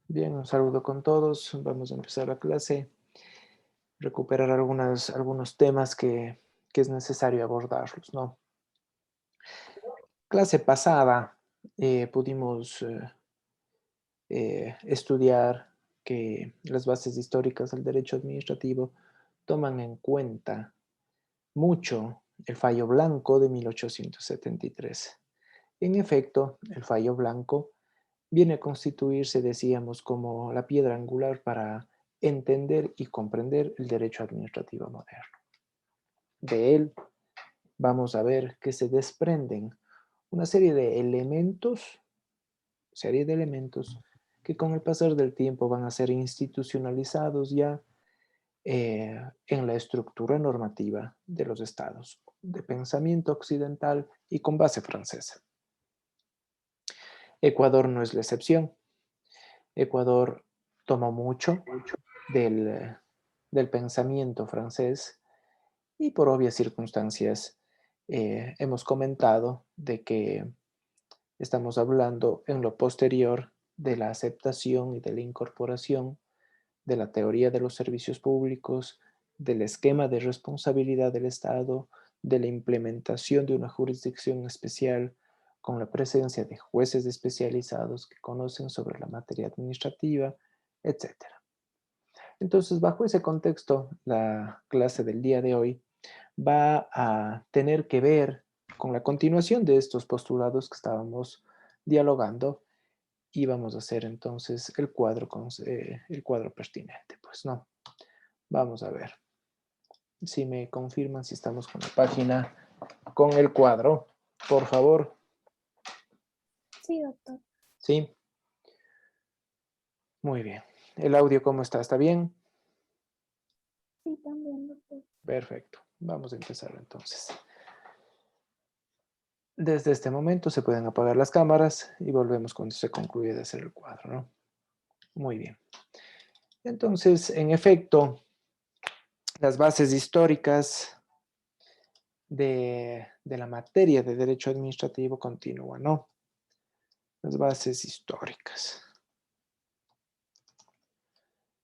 Bien, un saludo con todos. Vamos a empezar la clase, recuperar algunos temas que es necesario abordarlos, ¿no? Clase pasada pudimos estudiar que las bases históricas del derecho administrativo toman en cuenta mucho el fallo Blanco de 1873. En efecto, el fallo Blanco viene a constituirse, decíamos, como la piedra angular para entender y comprender el derecho administrativo moderno. De él vamos a ver que se desprenden una serie de elementos que con el pasar del tiempo van a ser institucionalizados ya en la estructura normativa de los estados de pensamiento occidental y con base francesa. Ecuador no es la excepción. Ecuador tomó mucho del pensamiento francés y por obvias circunstancias hemos comentado de que estamos hablando en lo posterior de la aceptación y de la incorporación de la teoría de los servicios públicos, del esquema de responsabilidad del Estado, de la implementación de una jurisdicción especial con la presencia de jueces especializados que conocen sobre la materia administrativa, etcétera. Entonces, bajo ese contexto, la clase del día de hoy va a tener que ver con la continuación de estos postulados que estábamos dialogando y vamos a hacer entonces el cuadro pertinente. Pues no, vamos a ver si me confirman si estamos con la página con el cuadro, por favor. Sí, doctor. Sí, muy bien. ¿El audio cómo está? ¿Está bien? Sí, también, doctor. Perfecto. Vamos a empezar entonces. Desde este momento se pueden apagar las cámaras y volvemos cuando se concluye de hacer el cuadro, ¿no? Muy bien. Entonces, en efecto, las bases históricas de la materia de derecho administrativo continúan, ¿no? Las bases históricas.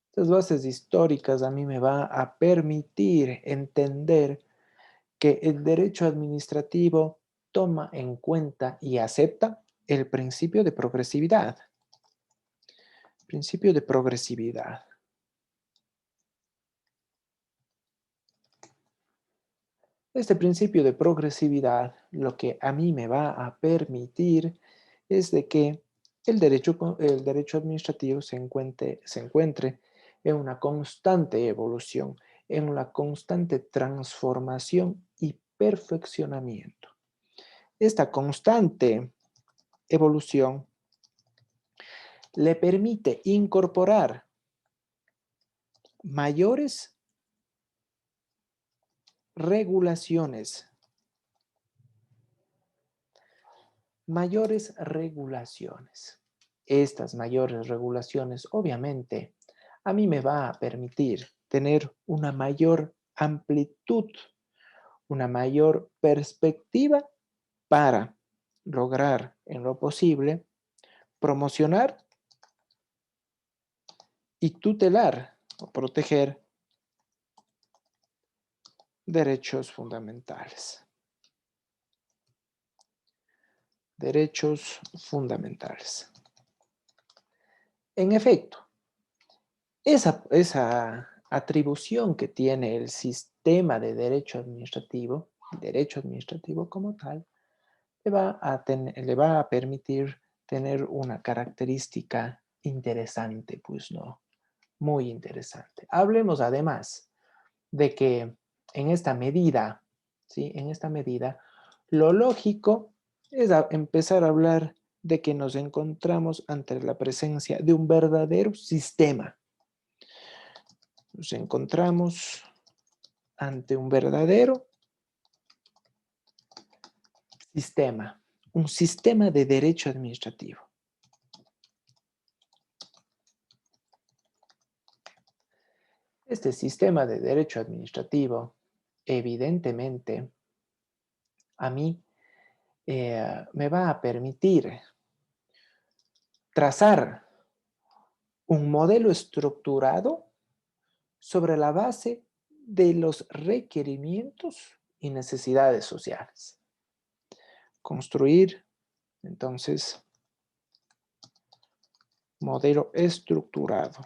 Estas bases históricas a mí me va a permitir entender que el derecho administrativo toma en cuenta y acepta el principio de progresividad. Principio de progresividad. Este principio de progresividad lo que a mí me va a permitir es de que el derecho administrativo se encuentre en una constante evolución, en una constante transformación y perfeccionamiento. Esta constante evolución le permite incorporar mayores regulaciones. Mayores regulaciones. Estas mayores regulaciones, obviamente, a mí me va a permitir tener una mayor amplitud, una mayor perspectiva para lograr en lo posible promocionar y tutelar o proteger derechos fundamentales. Derechos fundamentales. En efecto, esa atribución que tiene el sistema de derecho administrativo, el derecho administrativo como tal, le va a permitir tener una característica interesante, pues no, muy interesante. Hablemos además de que en esta medida, ¿sí? En esta medida, lo lógico es empezar a hablar de que nos encontramos ante la presencia de un verdadero sistema. Nos encontramos ante un verdadero sistema, un sistema de derecho administrativo. Este sistema de derecho administrativo, evidentemente, a mí me va a permitir trazar un modelo estructurado sobre la base de los requerimientos y necesidades sociales. Construir, entonces, modelo estructurado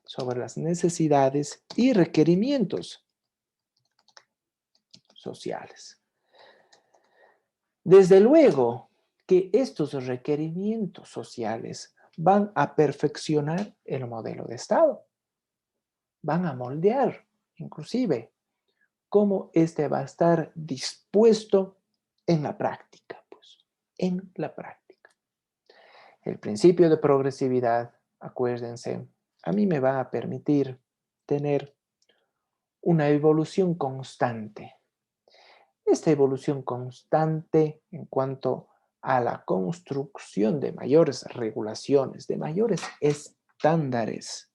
sobre las necesidades y requerimientos sociales. Desde luego que estos requerimientos sociales van a perfeccionar el modelo de Estado, van a moldear, inclusive, cómo este va a estar dispuesto en la práctica, pues, en la práctica. El principio de progresividad, acuérdense, a mí me va a permitir tener una evolución constante. Esta evolución constante en cuanto a la construcción de mayores regulaciones, de mayores estándares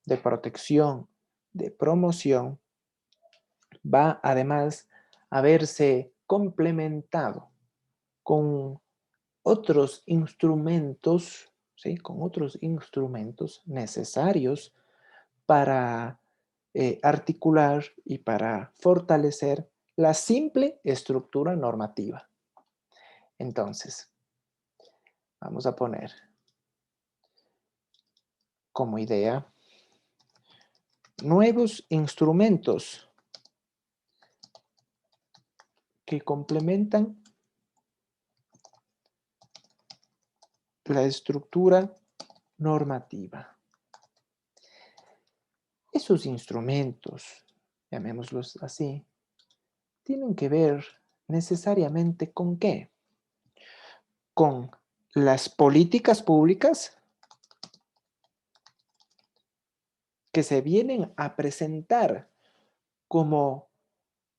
de protección, de promoción, va además a verse complementado con otros instrumentos, ¿sí? Con otros instrumentos necesarios para articular y para fortalecer la simple estructura normativa. Entonces, vamos a poner como idea nuevos instrumentos que complementan la estructura normativa. Esos instrumentos, llamémoslos así, tienen que ver necesariamente con ¿qué? Con las políticas públicas que se vienen a presentar como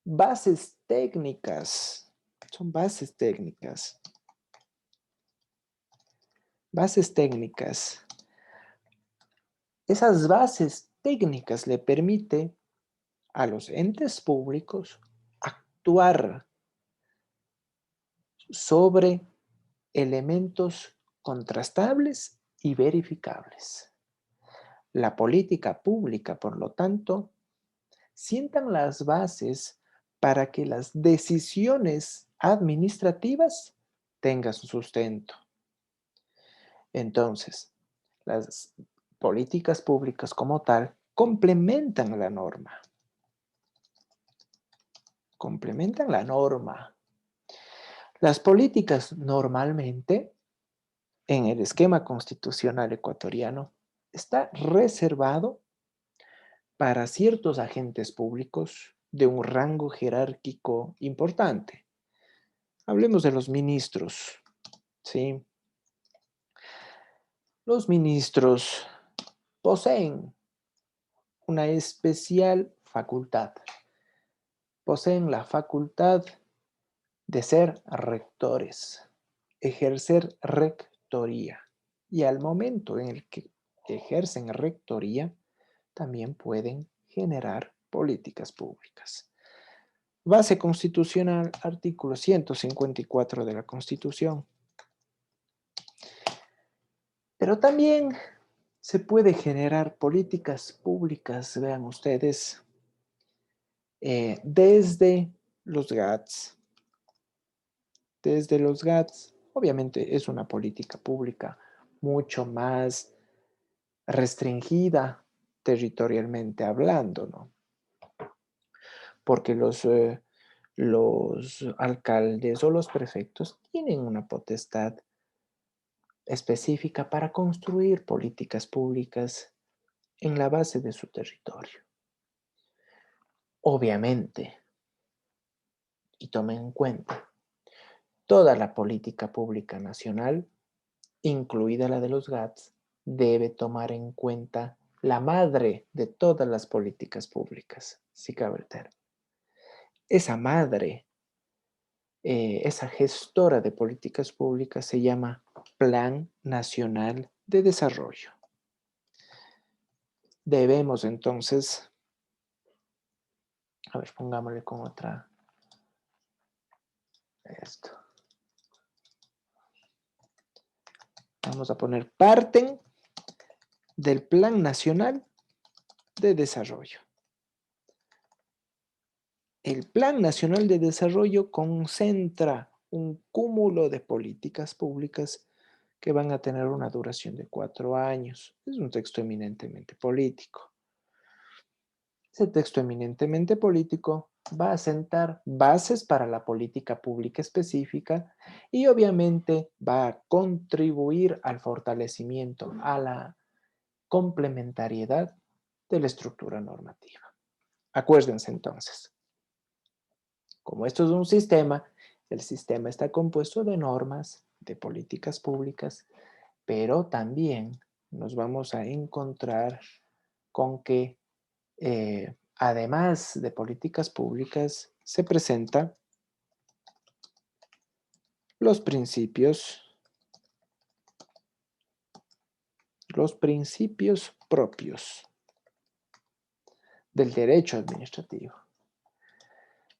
bases técnicas. Son bases técnicas. Bases técnicas. Esas bases técnicas le permiten a los entes públicos actuar sobre elementos contrastables y verificables. La política pública, por lo tanto, sientan las bases para que las decisiones administrativas tengan su sustento. Entonces, las políticas públicas como tal complementan la norma. Complementan la norma. Las políticas normalmente, en el esquema constitucional ecuatoriano, está reservado para ciertos agentes públicos de un rango jerárquico importante. Hablemos de los ministros, ¿sí? Los ministros poseen una especial facultad. Poseen la facultad de ser rectores, ejercer rectoría. Y al momento en el que ejercen rectoría, también pueden generar políticas públicas. Base constitucional, artículo 154 de la Constitución. Pero también se puede generar políticas públicas, vean ustedes, desde los GATS. Desde los GATS, obviamente es una política pública mucho más restringida territorialmente hablando, ¿no? Porque los alcaldes o los prefectos tienen una potestad específica para construir políticas públicas en la base de su territorio. Obviamente, y tomen en cuenta, toda la política pública nacional, incluida la de los GATS, debe tomar en cuenta la madre de todas las políticas públicas, si cabe el término. Esa madre, esa gestora de políticas públicas se llama Plan Nacional de Desarrollo. Debemos entonces, a ver, pongámosle con otra, esto. vamos a poner, parten del Plan Nacional de Desarrollo. El Plan Nacional de Desarrollo concentra un cúmulo de políticas públicas que van a tener una duración de 4 años. Es un texto eminentemente político. Ese texto eminentemente político va a sentar bases para la política pública específica y obviamente va a contribuir al fortalecimiento, a la complementariedad de la estructura normativa. Acuérdense entonces, como esto es un sistema, el sistema está compuesto de normas, de políticas públicas, pero también nos vamos a encontrar con que además de políticas públicas se presentan los principios propios del derecho administrativo.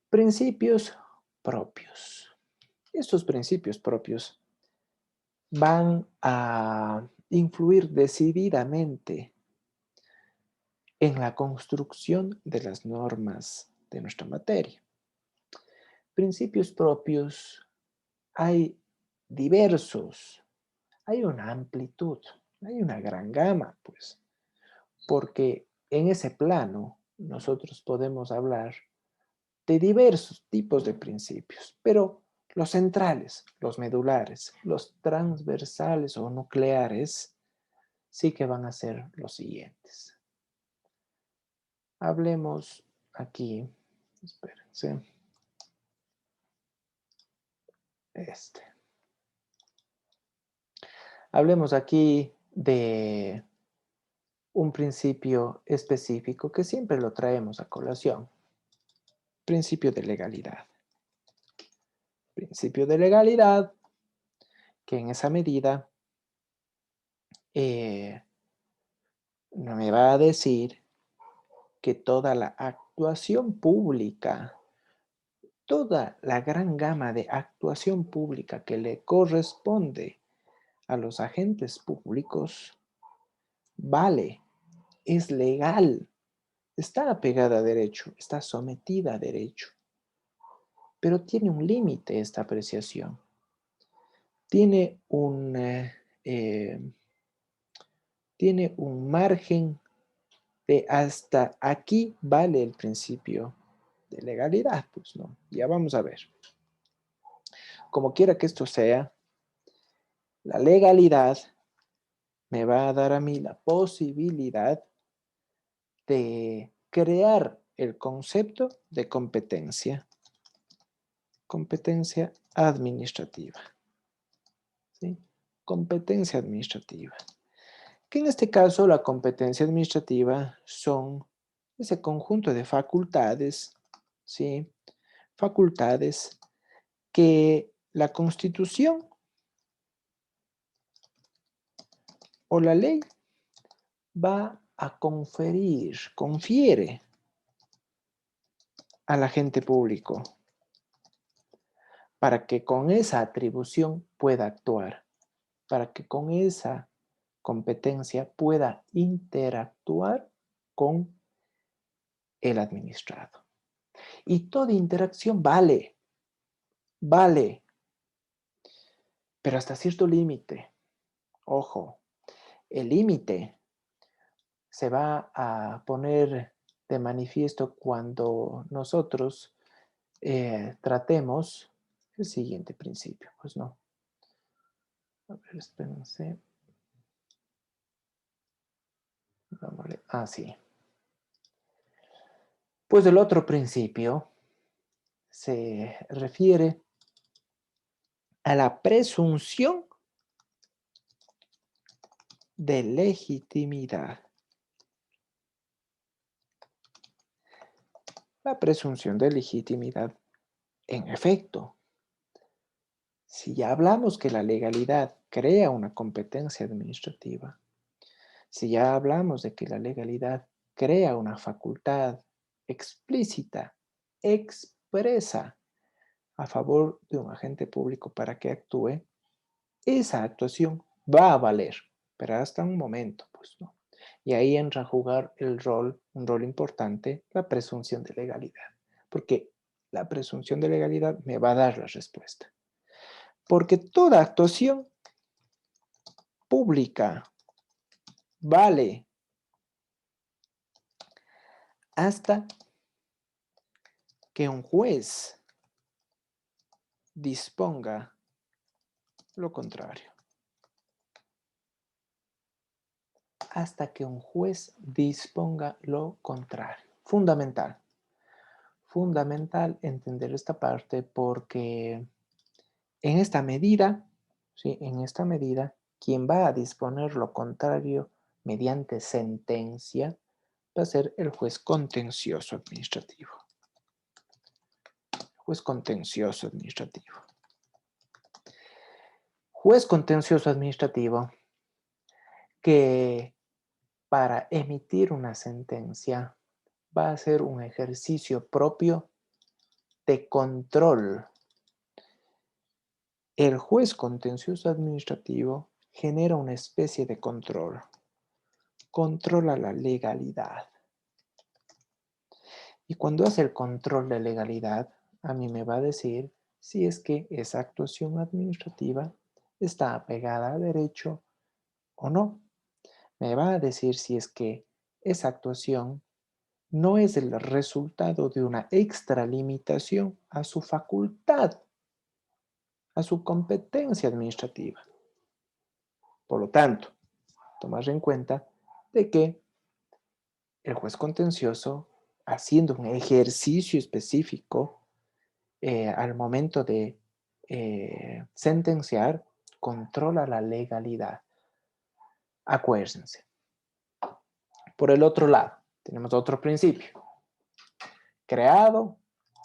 Principios propios. Estos principios propios van a influir decididamente en la construcción de las normas de nuestra materia. Principios propios hay diversos, hay una amplitud, hay una gran gama, pues, porque en ese plano nosotros podemos hablar de diversos tipos de principios, pero los centrales, los medulares, los transversales o nucleares, sí que van a ser los siguientes. Hablemos aquí, espérense, hablemos aquí de un principio específico que siempre lo traemos a colación. Principio de legalidad. Principio de legalidad que en esa medida me va a decir que toda la actuación pública, toda la gran gama de actuación pública que le corresponde a los agentes públicos, vale, es legal, está apegada a derecho, está sometida a derecho, pero tiene un límite esta apreciación. Tiene un margen de hasta aquí vale el principio de legalidad, pues no, ya vamos a ver. Como quiera que esto sea, la legalidad me va a dar a mí la posibilidad de crear el concepto de competencia administrativa, ¿sí? Competencia administrativa. Que en este caso la competencia administrativa son ese conjunto de facultades, ¿sí? Facultades que la Constitución o la ley va a confiere al agente público para que con esa atribución pueda actuar, para que con esa competencia pueda interactuar con el administrado. Y toda interacción vale, pero hasta cierto límite. Ojo, el límite se va a poner de manifiesto cuando nosotros tratemos el siguiente principio. Pues no. A ver, espérense. Sí. Pues el otro principio se refiere a la presunción de legitimidad. La presunción de legitimidad, en efecto, si ya hablamos que la legalidad crea una competencia administrativa, si ya hablamos de que la legalidad crea una facultad explícita, expresa a favor de un agente público para que actúe, esa actuación va a valer, pero hasta un momento, pues no. Y ahí entra a jugar un rol importante, la presunción de legalidad, porque la presunción de legalidad me va a dar la respuesta. Porque toda actuación pública vale hasta que un juez disponga lo contrario. Hasta que un juez disponga lo contrario. Fundamental. Fundamental entender esta parte porque en esta medida, ¿sí? En esta medida, quien va a disponer lo contrario mediante sentencia va a ser el juez contencioso administrativo. Juez contencioso administrativo. Juez contencioso administrativo que para emitir una sentencia va a ser un ejercicio propio de control. El juez contencioso administrativo genera una especie de control. Controla la legalidad. Y cuando hace el control de legalidad, a mí me va a decir si es que esa actuación administrativa está apegada a derecho o no. Me va a decir si es que esa actuación no es el resultado de una extralimitación a su facultad, a su competencia administrativa. Por lo tanto, tomar en cuenta de que el juez contencioso, haciendo un ejercicio específico al momento de sentenciar, controla la legalidad. Acuérdense. Por el otro lado, tenemos otro principio. Creado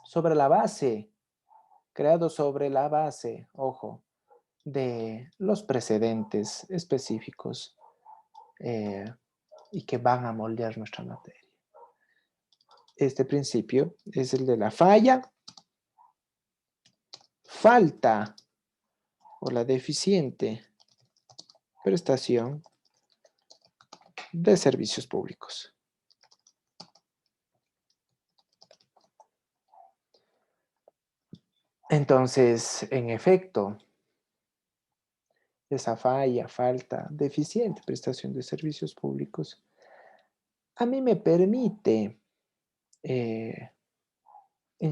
sobre la base, ojo, de los precedentes específicos y que van a moldear nuestra materia. Este principio es el de la falta o la deficiente prestación de servicios públicos. Entonces, en efecto, esa falta, deficiente prestación de servicios públicos, a mí me permite, en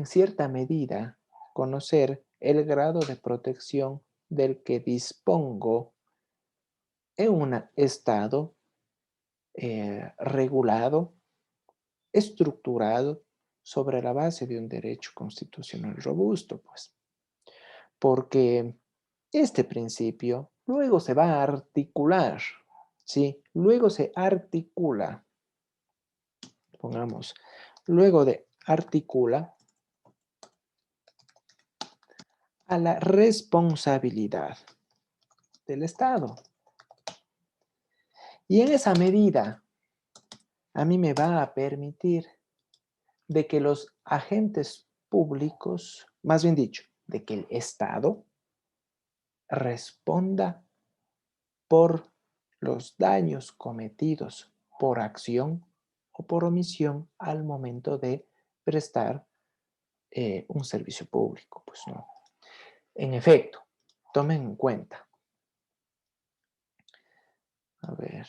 cierta medida, conocer el grado de protección del que dispongo en un estado regulado, estructurado sobre la base de un derecho constitucional robusto, pues. Porque este principio luego se va a articular, ¿sí? Luego se articula, pongamos, luego de articula a la responsabilidad del Estado. Y en esa medida, a mí me va a permitir de que los agentes públicos, más bien dicho, de que el Estado responda por los daños cometidos por acción o por omisión al momento de prestar un servicio público. Pues no. En efecto, tomen en cuenta. A ver.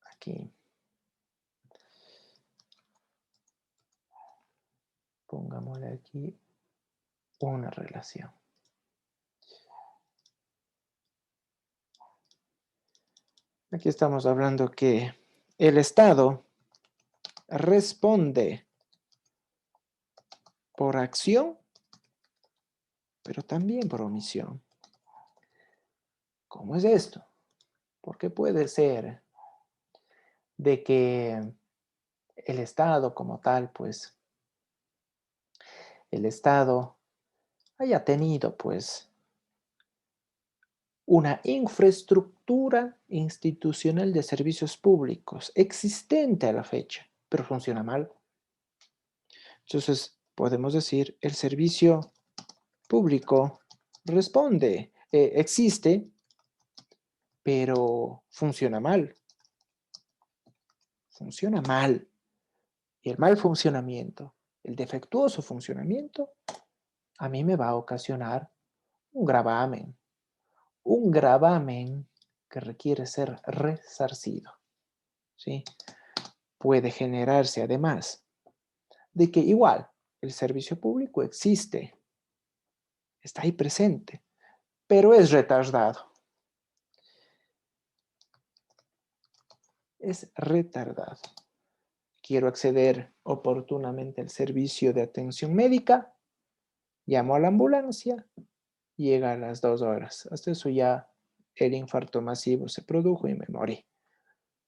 Aquí. Pongámosle aquí una relación. Aquí estamos hablando que el Estado responde por acción, pero también por omisión. ¿Cómo es esto? Porque puede ser de que el Estado como tal, pues, el Estado haya tenido, pues, una infraestructura institucional de servicios públicos existente a la fecha, pero funciona mal. Entonces, podemos decir, el servicio público responde existe, pero funciona mal. Funciona mal. Y el mal funcionamiento, el defectuoso funcionamiento, a mí me va a ocasionar un gravamen. Un gravamen que requiere ser resarcido. ¿Sí? Puede generarse además de que igual el servicio público existe, está ahí presente, pero es retardado. Es retardado. Quiero acceder oportunamente al servicio de atención médica, llamo a la ambulancia, llega a las 2 horas. Hasta eso ya el infarto masivo se produjo y me morí.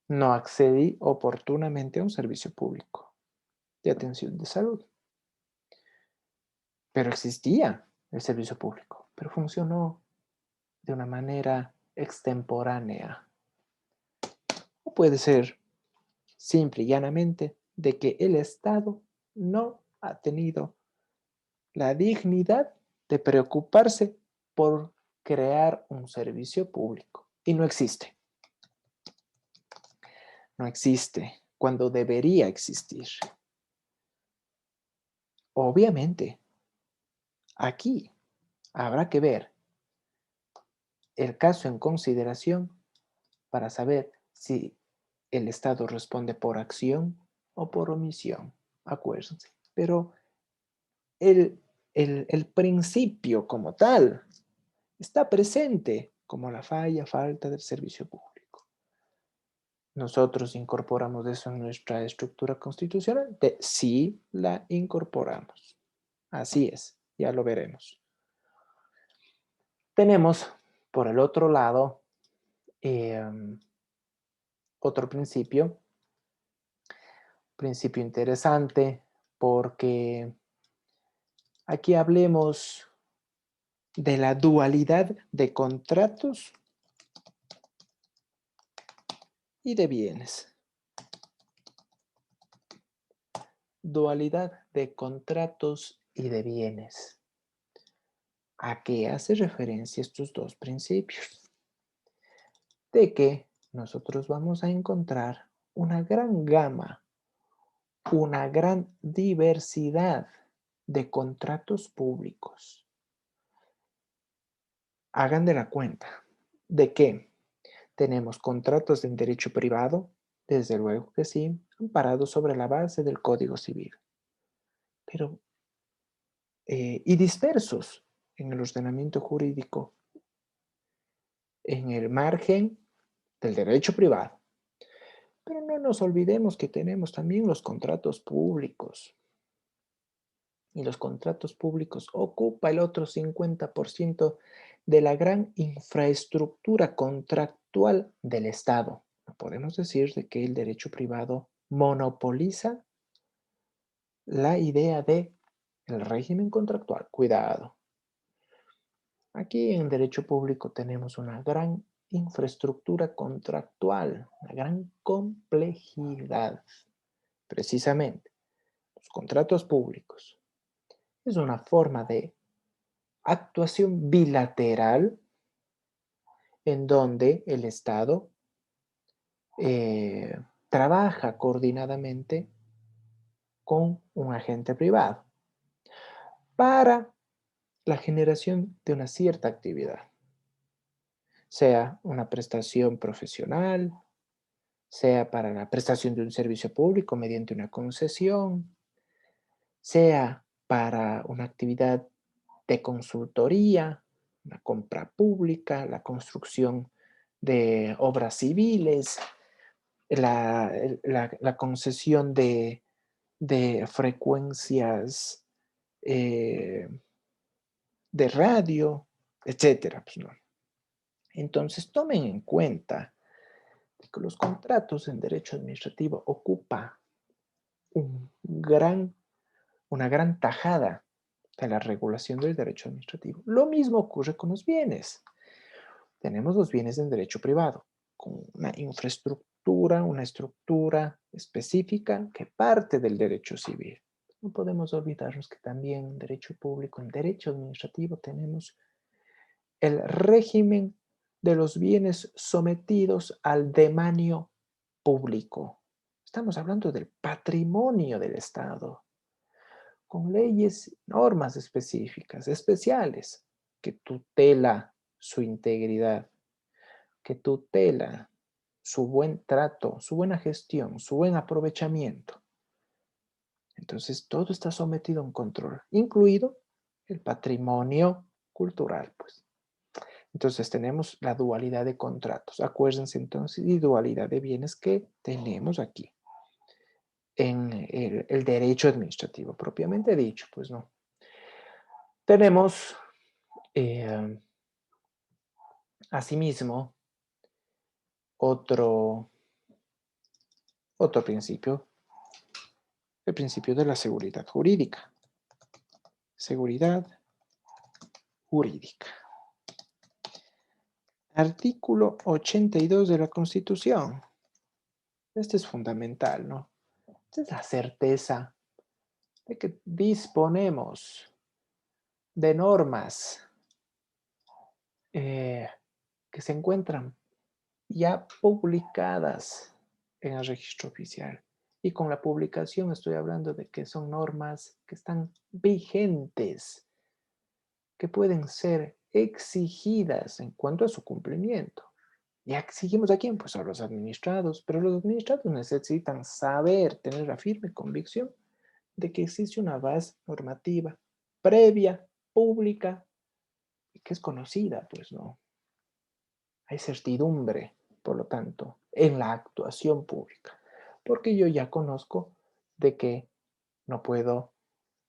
No accedí oportunamente a un servicio público de atención de salud. Pero existía el servicio público, pero funcionó de una manera extemporánea. O puede ser simple y llanamente de que el Estado no ha tenido la dignidad de preocuparse por crear un servicio público. Y no existe. No existe cuando debería existir. Obviamente, aquí habrá que ver el caso en consideración para saber si el Estado responde por acción o por omisión. Acuérdense. Pero el principio como tal está presente como la falta del servicio público. Nosotros incorporamos eso en nuestra estructura constitucional. Sí la incorporamos. Así es, ya lo veremos. Tenemos, por el otro lado, otro principio interesante, porque aquí hablemos de la dualidad de contratos y de bienes. Dualidad de contratos y de bienes. ¿A qué hace referencia estos dos principios? De que nosotros vamos a encontrar una gran gama, una gran diversidad de contratos públicos. Hagan de la cuenta de que tenemos contratos en derecho privado, desde luego que sí, amparados sobre la base del Código Civil, pero y dispersos en el ordenamiento jurídico, en el margen del derecho privado. Pero no nos olvidemos que tenemos también los contratos públicos. Y los contratos públicos ocupa el otro 50% de la gran infraestructura contractual del Estado. No podemos decir de que el derecho privado monopoliza la idea de el régimen contractual. Cuidado. Aquí en derecho público tenemos una gran infraestructura contractual, una gran complejidad. Precisamente, los contratos públicos es una forma de actuación bilateral en donde el Estado trabaja coordinadamente con un agente privado para la generación de una cierta actividad, sea una prestación profesional, sea para la prestación de un servicio público mediante una concesión, sea para una actividad de consultoría, una compra pública, la construcción de obras civiles, la concesión de frecuencias de radio, etcétera. Pues no. Entonces tomen en cuenta que los contratos en derecho administrativo ocupan una gran tajada de la regulación del derecho administrativo. Lo mismo ocurre con los bienes. Tenemos los bienes en derecho privado, con una infraestructura, una estructura específica que parte del derecho civil. No podemos olvidarnos que también en derecho público, en derecho administrativo, tenemos el régimen de los bienes sometidos al demanio público. Estamos hablando del patrimonio del Estado, con leyes, normas específicas, especiales, que tutela su integridad, que tutela su buen trato, su buena gestión, su buen aprovechamiento. Entonces, todo está sometido a un control, incluido el patrimonio cultural, pues. Entonces, tenemos la dualidad de contratos. Acuérdense entonces, y dualidad de bienes que tenemos aquí en el derecho administrativo, propiamente dicho, pues no. Tenemos, asimismo, otro principio, el principio de la seguridad jurídica. Seguridad jurídica. Artículo 82 de la Constitución. Este es fundamental, ¿no? Esta es la certeza de que disponemos de normas que se encuentran ya publicadas en el registro oficial. Y con la publicación estoy hablando de que son normas que están vigentes, que pueden ser exigidas en cuanto a su cumplimiento. ¿Y exigimos a quién? Pues a los administrados, pero los administrados necesitan saber, tener la firme convicción de que existe una base normativa previa, pública, y que es conocida, pues no. Hay certidumbre, por lo tanto, en la actuación pública, porque yo ya conozco de que no puedo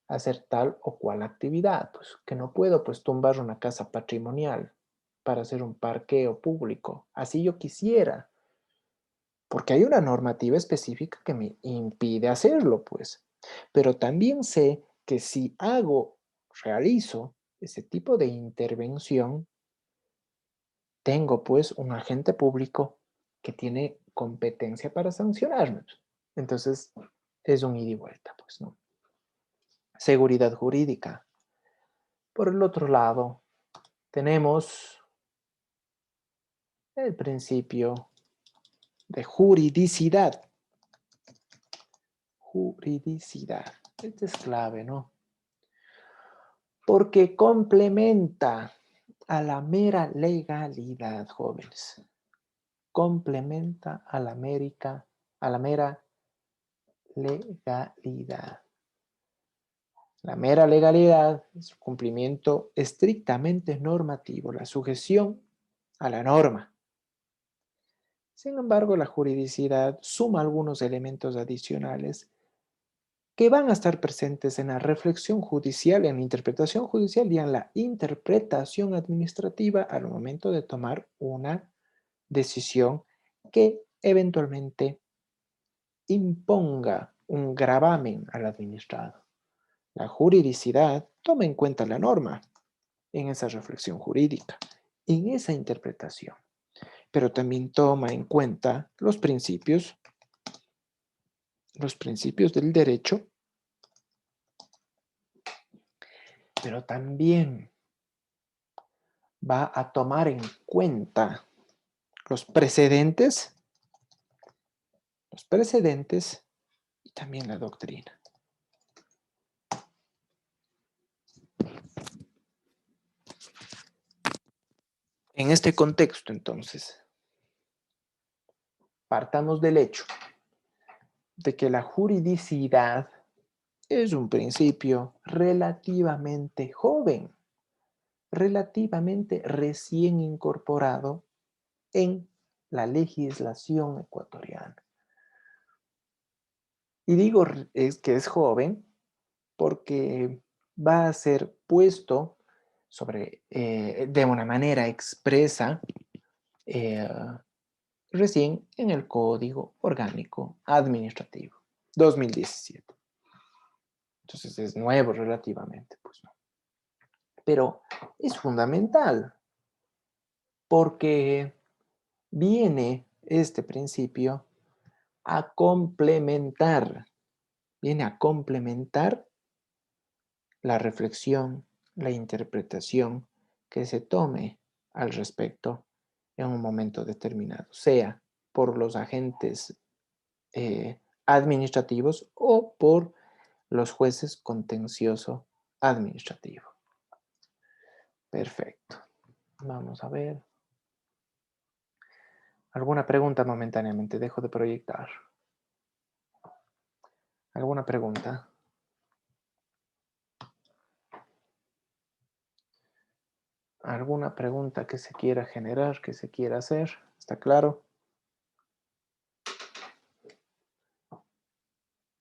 hacer tal o cual actividad, pues que no puedo pues tumbar una casa patrimonial para hacer un parqueo público, así yo quisiera, porque hay una normativa específica que me impide hacerlo, pues. Pero también sé que si realizo ese tipo de intervención, tengo pues un agente público que tiene competencia para sancionarme. Entonces, es un ida y vuelta, pues, ¿no? Seguridad jurídica. Por el otro lado, tenemos el principio de juridicidad. Juridicidad. Este es clave, ¿no? Porque complementa a la mera legalidad, jóvenes. Complementa a la mera legalidad. La mera legalidad es un cumplimiento estrictamente normativo, la sujeción a la norma. Sin embargo, la juridicidad suma algunos elementos adicionales que van a estar presentes en la reflexión judicial, en la interpretación judicial y en la interpretación administrativa al momento de tomar una decisión que eventualmente imponga un gravamen al administrado. La juridicidad toma en cuenta la norma en esa reflexión jurídica, en esa interpretación, pero también toma en cuenta los principios del derecho, pero también va a tomar en cuenta los precedentes y también la doctrina. En este contexto, entonces, partamos del hecho de que la juridicidad es un principio relativamente joven, relativamente recién incorporado en la legislación ecuatoriana. Y digo que es joven porque va a ser puesto de una manera expresa eh, recién en el Código Orgánico Administrativo 2017. Entonces es nuevo relativamente, pues no. Pero es fundamental porque viene este principio a complementar, viene a complementar la reflexión, la interpretación que se tome al respecto en un momento determinado, sea por los agentes administrativos o por los jueces contencioso administrativo. Perfecto. Vamos a ver. ¿Alguna pregunta momentáneamente? Dejo de proyectar. ¿Alguna pregunta? ¿Alguna pregunta que se quiera generar, que se quiera hacer? ¿Está claro?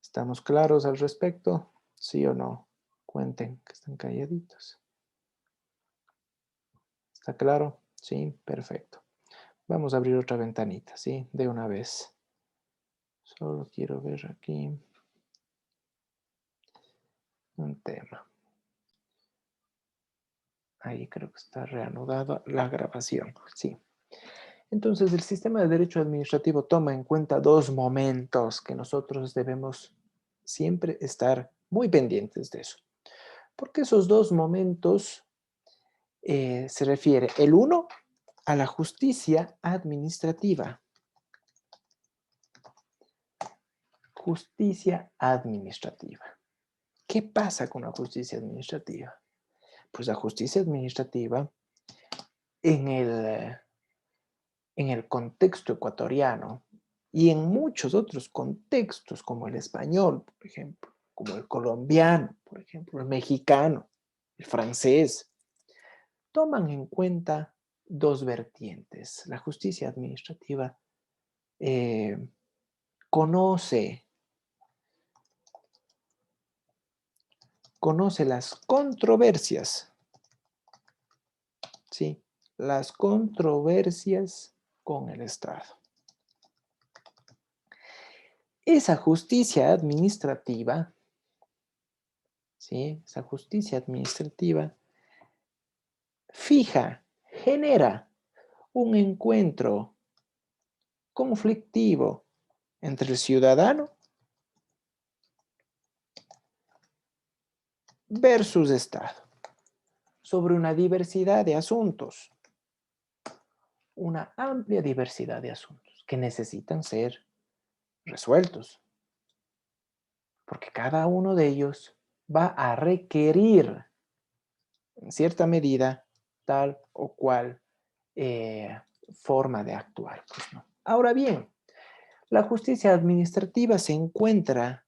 ¿Estamos claros al respecto? ¿Sí o no? Cuenten que están calladitos. ¿Está claro? Sí, perfecto. Vamos a abrir otra ventanita, ¿sí? De una vez. Solo quiero ver aquí un tema. Ahí creo que está reanudada la grabación. Sí. Entonces, el sistema de derecho administrativo toma en cuenta dos momentos que nosotros debemos siempre estar muy pendientes de eso. Porque esos dos momentos se refiere, el uno, a la justicia administrativa. Justicia administrativa. ¿Qué pasa con la justicia administrativa? Pues la justicia administrativa en el contexto ecuatoriano y en muchos otros contextos, como el español, por ejemplo, como el colombiano, por ejemplo, el mexicano, el francés, toman en cuenta dos vertientes. La justicia administrativa conoce las controversias, ¿sí? Las controversias con el Estado. Esa justicia administrativa, ¿sí? Esa justicia administrativa fija, genera un encuentro conflictivo entre el ciudadano versus Estado sobre una diversidad de asuntos, una amplia diversidad de asuntos que necesitan ser resueltos, porque cada uno de ellos va a requerir, en cierta medida, tal o cual forma de actuar. Pues, ¿no? Ahora bien, la justicia administrativa se encuentra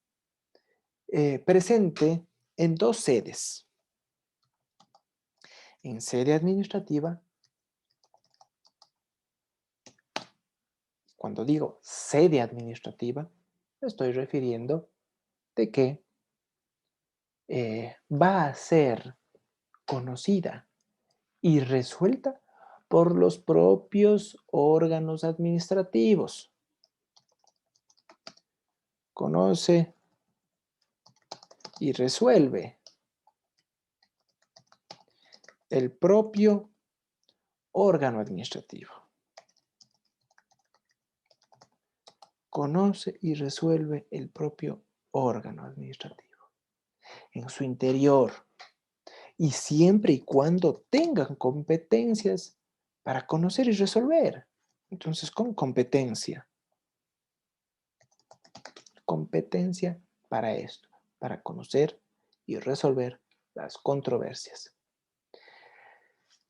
presente en dos sedes. En sede administrativa, cuando digo sede administrativa, me estoy refiriendo de que va a ser conocida y resuelta por los propios órganos administrativos. Conoce y resuelve el propio órgano administrativo. Conoce y resuelve el propio órgano administrativo en su interior, y siempre y cuando tengan competencias para conocer y resolver. Entonces, con competencia para esto, para conocer y resolver las controversias.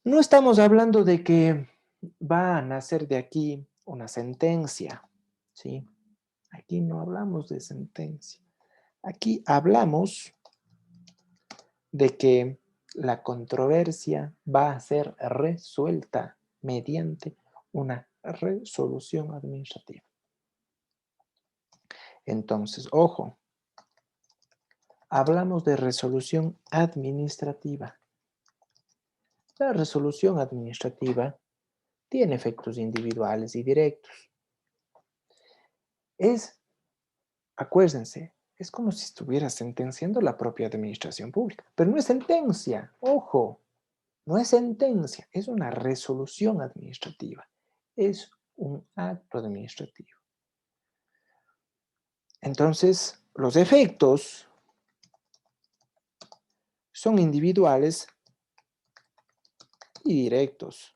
No estamos hablando de que va a nacer de aquí una sentencia, ¿sí? Aquí no hablamos de sentencia. Aquí hablamos de que la controversia va a ser resuelta mediante una resolución administrativa. Entonces, ojo, hablamos de resolución administrativa. La resolución administrativa tiene efectos individuales y directos. Acuérdense, es como si estuviera sentenciando la propia administración pública, pero no es sentencia, ojo, no es sentencia, es una resolución administrativa, es un acto administrativo. Entonces, los efectos son individuales y directos,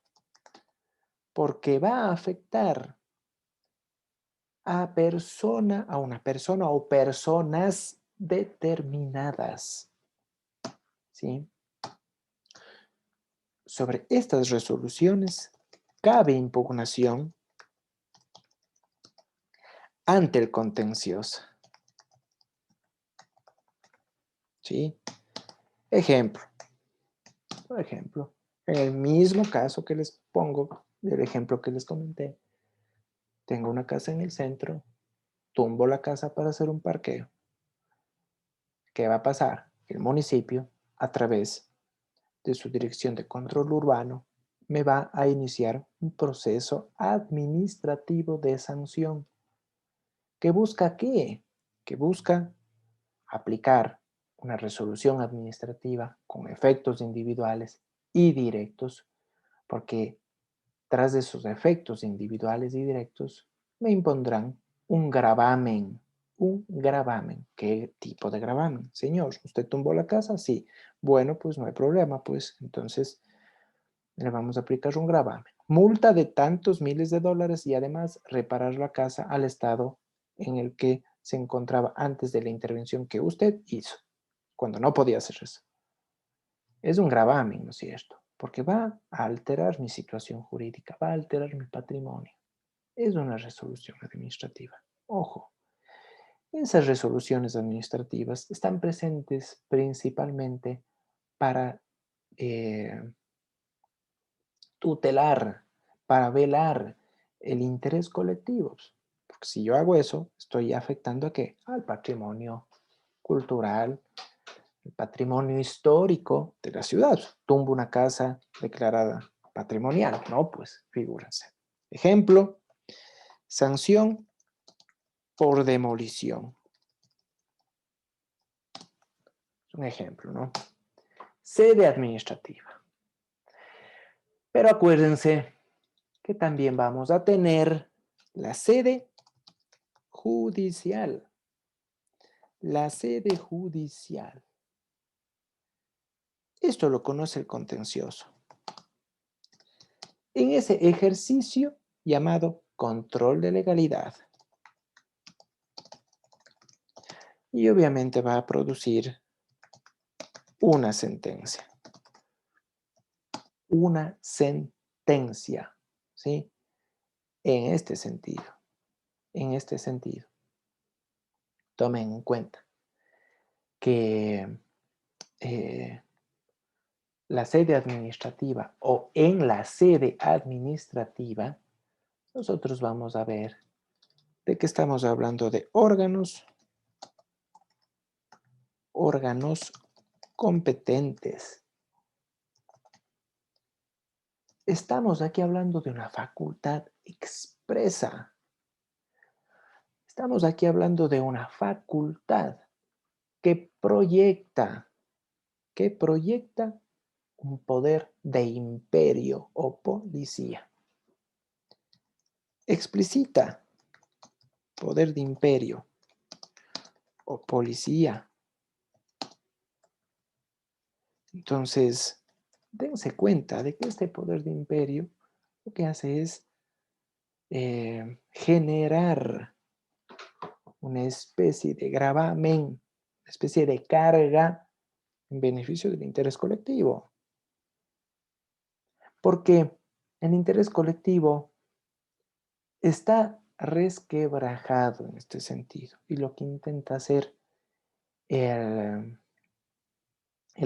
porque va a afectar a una persona o personas determinadas, ¿sí? Sobre estas resoluciones cabe impugnación ante el contencioso, ¿sí? Ejemplo, por ejemplo, en el mismo caso que les pongo, del ejemplo que les comenté, tengo una casa en el centro, tumbo la casa para hacer un parqueo. ¿Qué va a pasar? El municipio, a través de su dirección de control urbano, me va a iniciar un proceso administrativo de sanción. ¿Qué busca qué? Que busca aplicar una resolución administrativa con efectos individuales y directos, porque tras de esos efectos individuales y directos me impondrán un gravamen. Un gravamen. ¿Qué tipo de gravamen? Señor, ¿usted tumbó la casa? Sí. Bueno, pues no hay problema, pues entonces le vamos a aplicar un gravamen. Multa de tantos miles de dólares y además reparar la casa al estado en el que se encontraba antes de la intervención que usted hizo, cuando no podía hacer eso. Es un gravamen, ¿no es cierto? Porque va a alterar mi situación jurídica, va a alterar mi patrimonio. Es una resolución administrativa. Ojo, esas resoluciones administrativas están presentes principalmente para tutelar, para velar el interés colectivo. Porque si yo hago eso, estoy afectando a qué? Al patrimonio cultural, el patrimonio histórico de la ciudad. Tumbo una casa declarada patrimonial, ¿no? Pues figúrense. Ejemplo, sanción por demolición. Es un ejemplo, ¿no? Sede administrativa. Pero acuérdense que también vamos a tener la sede judicial. La sede judicial. Esto lo conoce el contencioso. En ese ejercicio llamado control de legalidad. Y obviamente va a producir una sentencia. Una sentencia, ¿sí? En este sentido. En este sentido. Tomen en cuenta que la sede administrativa o en la sede administrativa, nosotros vamos a ver de que estamos hablando de órganos competentes. Estamos aquí hablando de una facultad expresa. Estamos aquí hablando de una facultad que proyecta un poder de imperio o policía. Explicita poder de imperio o policía. Entonces, dense cuenta de que este poder de imperio lo que hace es generar una especie de gravamen, una especie de carga en beneficio del interés colectivo. Porque el interés colectivo está resquebrajado en este sentido y lo que intenta hacer el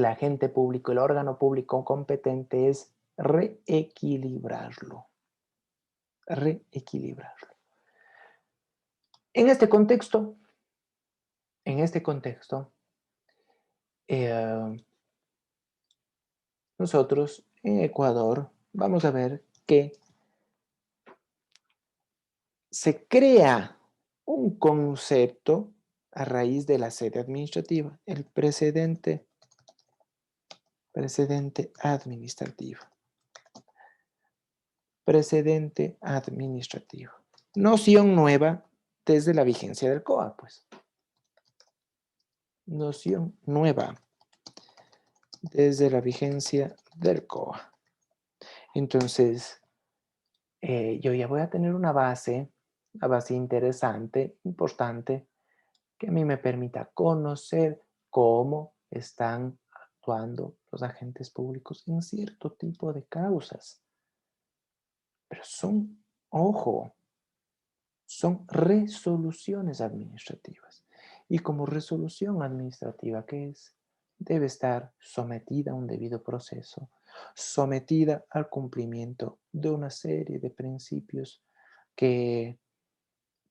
agente público, el órgano público competente es reequilibrarlo. Reequilibrarlo. En este contexto, nosotros en Ecuador vamos a ver que se crea un concepto a raíz de la sede administrativa, el precedente administrativo. Precedente administrativo. Noción nueva desde la vigencia del COA, pues. Noción nueva desde la vigencia del COA. Entonces, yo ya voy a tener una base interesante, importante, que a mí me permita conocer cómo están actuando los agentes públicos en cierto tipo de causas. Pero ojo, son resoluciones administrativas. Y como resolución administrativa, ¿qué es? Debe estar sometida a un debido proceso, sometida al cumplimiento de una serie de principios que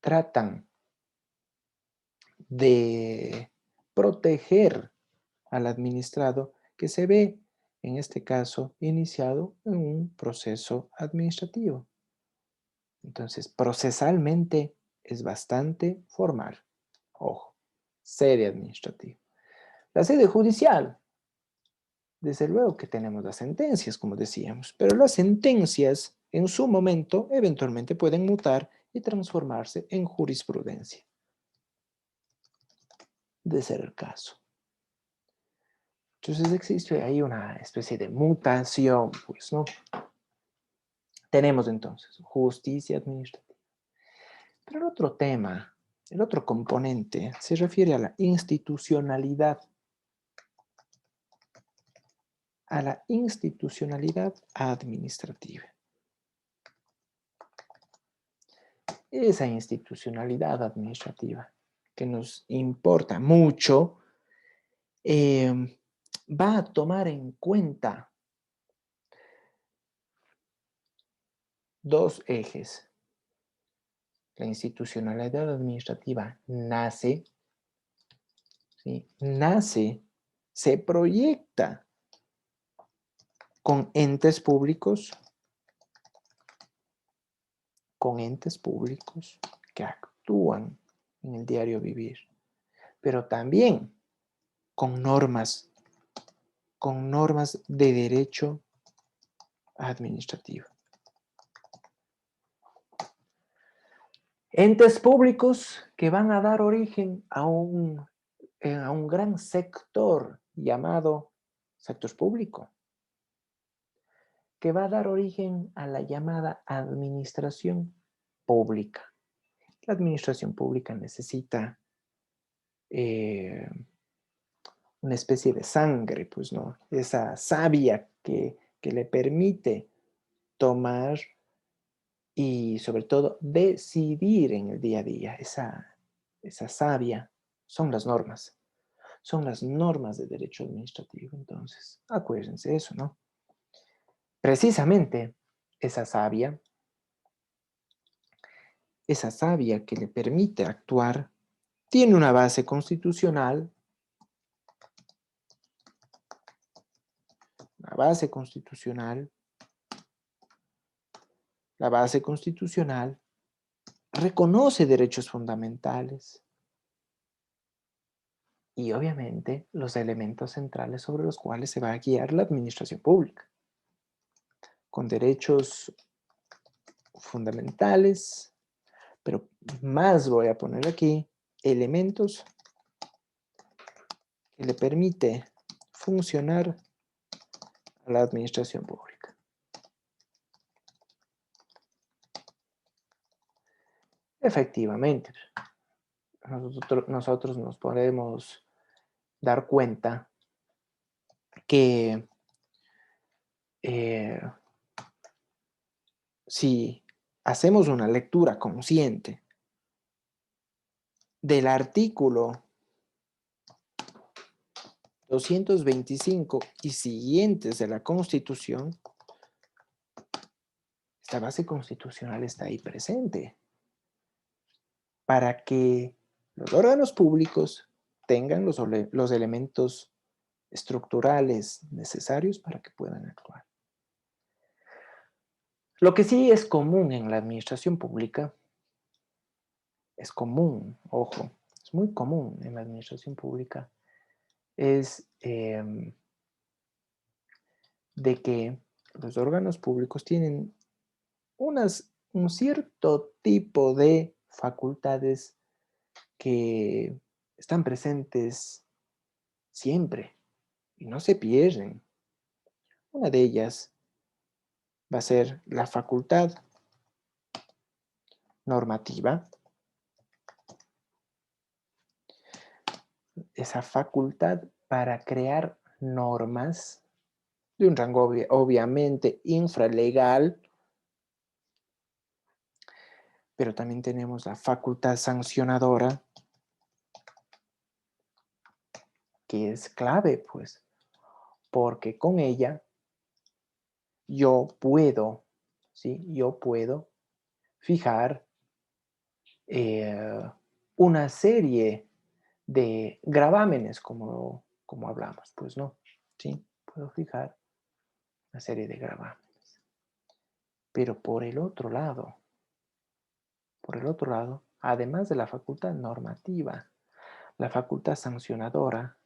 tratan de proteger al administrado que se ve, en este caso, iniciado en un proceso administrativo. Entonces, procesalmente es bastante formal. Ojo, sede administrativa. La sede judicial, desde luego que tenemos las sentencias, como decíamos, pero las sentencias en su momento eventualmente pueden mutar y transformarse en jurisprudencia, de ser el caso. Entonces existe ahí una especie de mutación, pues, ¿no? Tenemos entonces justicia administrativa. Pero el otro tema, el otro componente, se refiere a la institucionalidad. A la institucionalidad administrativa. Esa institucionalidad administrativa que nos importa mucho va a tomar en cuenta dos ejes. La institucionalidad administrativa nace, ¿sí? Nace, se proyecta con entes públicos que actúan en el diario vivir, pero también con normas de derecho administrativo. Entes públicos que van a dar origen a un gran sector llamado sector público, que va a dar origen a la llamada administración pública. La administración pública necesita una especie de sangre, pues, ¿no? Esa savia que le permite tomar y sobre todo decidir en el día a día. Esa savia son las normas. Son las normas de derecho administrativo. Entonces, acuérdense eso, ¿no? Precisamente esa savia que le permite actuar, tiene una base constitucional, la base constitucional reconoce derechos fundamentales y obviamente los elementos centrales sobre los cuales se va a guiar la administración pública, con derechos fundamentales, pero más voy a poner aquí elementos que le permite funcionar a la administración pública. Efectivamente, nosotros nos podemos dar cuenta que si hacemos una lectura consciente del artículo 225 y siguientes de la Constitución, esta base constitucional está ahí presente para que los órganos públicos tengan los elementos estructurales necesarios para que puedan actuar. Lo que sí es común en la administración pública, es común, ojo, es muy común en la administración pública, es de que los órganos públicos tienen un cierto tipo de facultades que están presentes siempre y no se pierden. Una de ellas va a ser la facultad normativa. Esa facultad para crear normas de un rango obviamente infralegal, pero también tenemos la facultad sancionadora, que es clave, pues, porque con ella yo puedo, ¿sí? Yo puedo fijar una serie de gravámenes, como hablamos, pues, ¿no? ¿Sí? Puedo fijar una serie de gravámenes. Pero por el otro lado, además de la facultad normativa, la facultad sancionadora,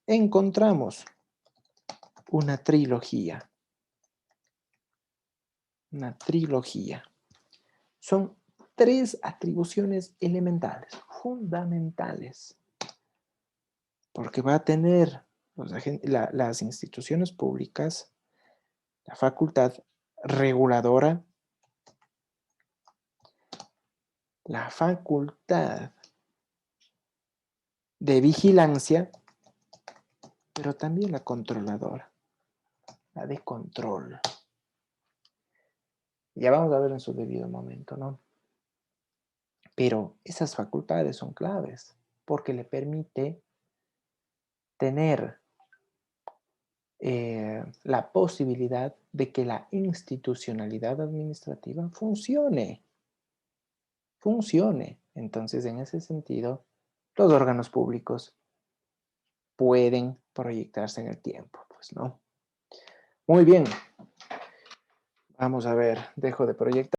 encontramos una trilogía. Una trilogía. Son 3 atribuciones elementales, fundamentales, porque va a tener las instituciones públicas la facultad reguladora, la facultad de vigilancia, pero también la controladora, la de control. Ya vamos a ver en su debido momento, ¿no? Pero esas facultades son claves porque le permite tener la posibilidad de que la institucionalidad administrativa funcione. Entonces, en ese sentido, los órganos públicos pueden proyectarse en el tiempo, pues, ¿no? Muy bien. Vamos a ver, dejo de proyectar.